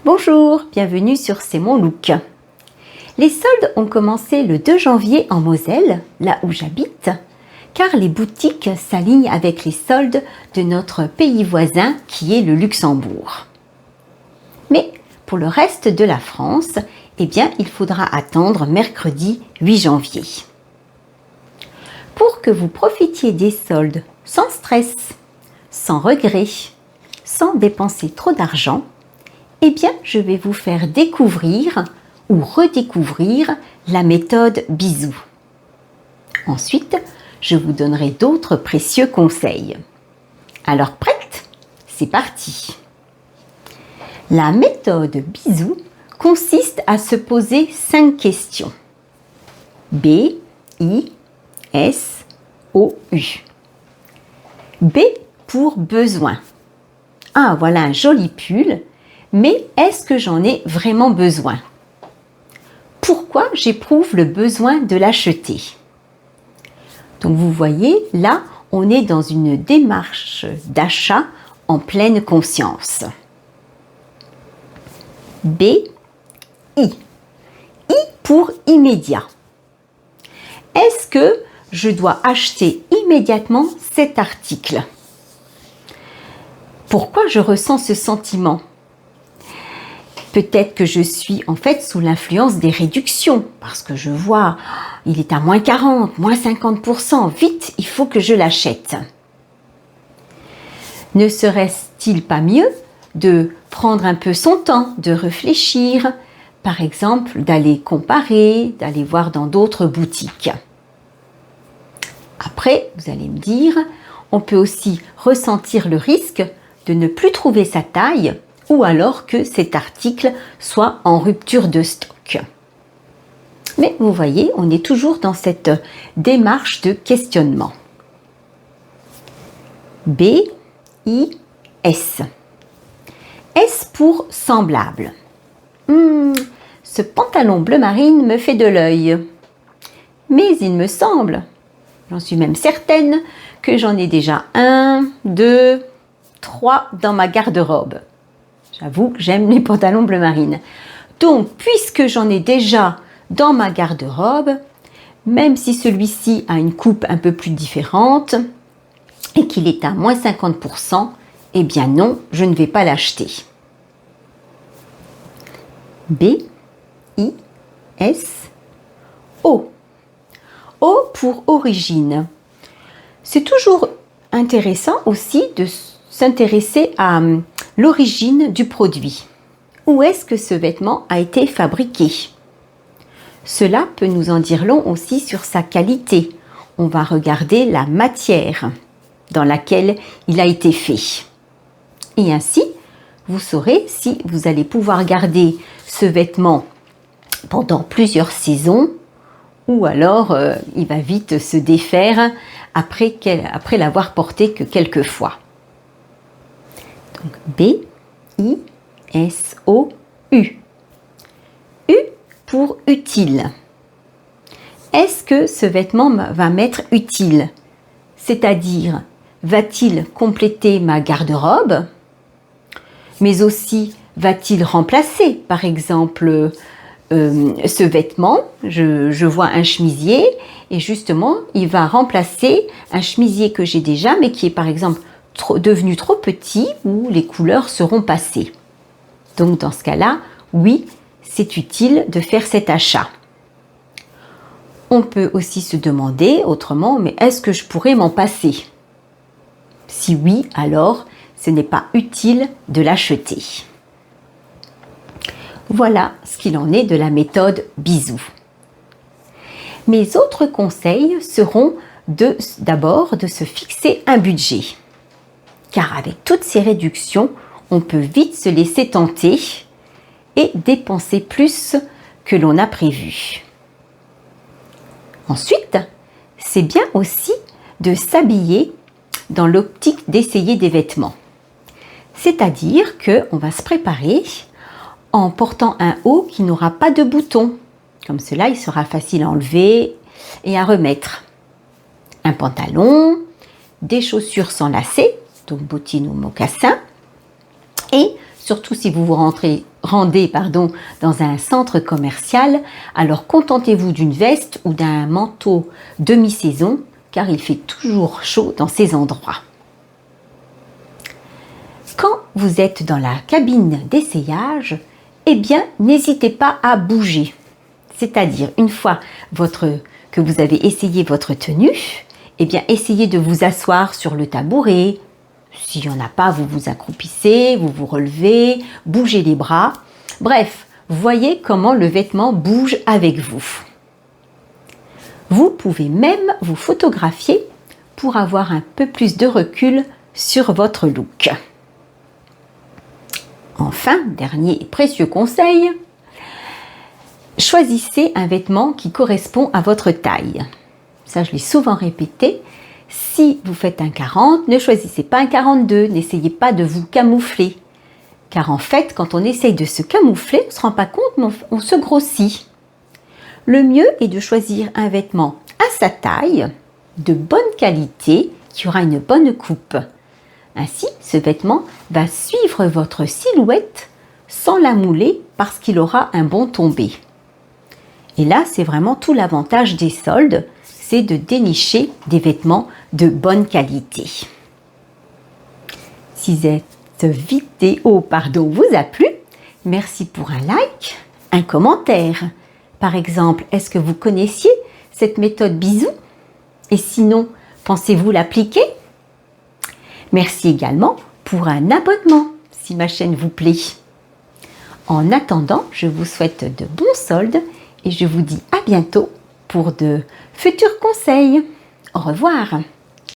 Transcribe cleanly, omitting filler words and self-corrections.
Bonjour, bienvenue sur C'est mon look. Les soldes ont commencé le 2 janvier en Moselle, là où j'habite, car les boutiques s'alignent avec les soldes de notre pays voisin qui est le Luxembourg. Mais pour le reste de la France, eh bien, il faudra attendre mercredi 8 janvier. Pour que vous profitiez des soldes sans stress, sans regret, sans dépenser trop d'argent, eh bien, je vais vous faire découvrir ou redécouvrir la méthode Bisou. Ensuite, je vous donnerai d'autres précieux conseils. Alors, prête? C'est parti! La méthode Bisou consiste à se poser 5 questions. B, I, S, O, U. B pour besoin. Ah, voilà un joli pull, mais est-ce que j'en ai vraiment besoin? Pourquoi j'éprouve le besoin de l'acheter? Donc vous voyez, là, on est dans une démarche d'achat en pleine conscience. B, I. I pour immédiat. Est-ce que je dois acheter immédiatement cet article? Pourquoi je ressens ce sentiment? Peut-être que je suis en fait sous l'influence des réductions, parce que je vois, il est à moins 40, moins 50%, vite, il faut que je l'achète. Ne serait-il pas mieux de prendre un peu son temps, de réfléchir, par exemple d'aller comparer, d'aller voir dans d'autres boutiques? Après, vous allez me dire, on peut aussi ressentir le risque de ne plus trouver sa taille ou alors que cet article soit en rupture de stock. Mais vous voyez, on est toujours dans cette démarche de questionnement. B, I, S. S pour semblable. Ce pantalon bleu marine me fait de l'œil. Mais il me semble, j'en suis même certaine, que j'en ai déjà 1, 2, 3 dans ma garde-robe. J'avoue que j'aime les pantalons bleu marine. Donc, puisque j'en ai déjà dans ma garde-robe, même si celui-ci a une coupe un peu plus différente et qu'il est à moins 50%, eh bien non, je ne vais pas l'acheter. B, I, S, O. O pour origine. C'est toujours intéressant aussi de s'intéresser à l'origine du produit. Où est-ce que ce vêtement a été fabriqué? Cela peut nous en dire long aussi sur sa qualité. On va regarder la matière dans laquelle il a été fait. Et ainsi, vous saurez si vous allez pouvoir garder ce vêtement pendant plusieurs saisons ou alors il va vite se défaire après l'avoir porté que quelques fois. Donc B, I, S, O, U. U pour utile. Est-ce que ce vêtement va m'être utile? C'est-à-dire, va-t-il compléter ma garde-robe? Mais aussi, va-t-il remplacer, par exemple, ce vêtement? Je vois un chemisier et justement, il va remplacer un chemisier que j'ai déjà, mais qui est par exemple devenu trop petit ou les couleurs seront passées. Donc dans ce cas-là, oui, c'est utile de faire cet achat. On peut aussi se demander autrement, mais est-ce que je pourrais m'en passer? Si oui, alors ce n'est pas utile de l'acheter. Voilà ce qu'il en est de la méthode Bisou. Mes autres conseils seront d'abord de se fixer un budget. Car avec toutes ces réductions, on peut vite se laisser tenter et dépenser plus que l'on a prévu. Ensuite, c'est bien aussi de s'habiller dans l'optique d'essayer des vêtements. C'est-à-dire qu'on va se préparer en portant un haut qui n'aura pas de boutons. Comme cela, il sera facile à enlever et à remettre. Un pantalon, des chaussures sans lacets, donc bottines ou mocassins. Et surtout si vous rentrez rendez dans un centre commercial, alors contentez-vous d'une veste ou d'un manteau demi-saison, car il fait toujours chaud dans ces endroits. Quand vous êtes dans la cabine d'essayage, eh bien, n'hésitez pas à bouger. C'est-à-dire, une fois que vous avez essayé votre tenue, eh bien, essayez de vous asseoir sur le tabouret. S'il n'y en a pas, vous vous accroupissez, vous vous relevez, bougez les bras. Bref, voyez comment le vêtement bouge avec vous. Vous pouvez même vous photographier pour avoir un peu plus de recul sur votre look. Enfin, dernier et précieux conseil, choisissez un vêtement qui correspond à votre taille. Ça, je l'ai souvent répété. Si vous faites un 40, ne choisissez pas un 42, n'essayez pas de vous camoufler. Car en fait, quand on essaye de se camoufler, on ne se rend pas compte, mais on se grossit. Le mieux est de choisir un vêtement à sa taille, de bonne qualité, qui aura une bonne coupe. Ainsi, ce vêtement va suivre votre silhouette sans la mouler parce qu'il aura un bon tombé. Et là, c'est vraiment tout l'avantage des soldes, c'est de dénicher des vêtements de bonne qualité. Si cette vidéo vous a plu, merci pour un like, un commentaire. Par exemple, est-ce que vous connaissiez cette méthode bisou? Et sinon, pensez-vous l'appliquer? Merci également pour un abonnement si ma chaîne vous plaît. En attendant, je vous souhaite de bons soldes et je vous dis à bientôt pour de futurs conseils. Au revoir.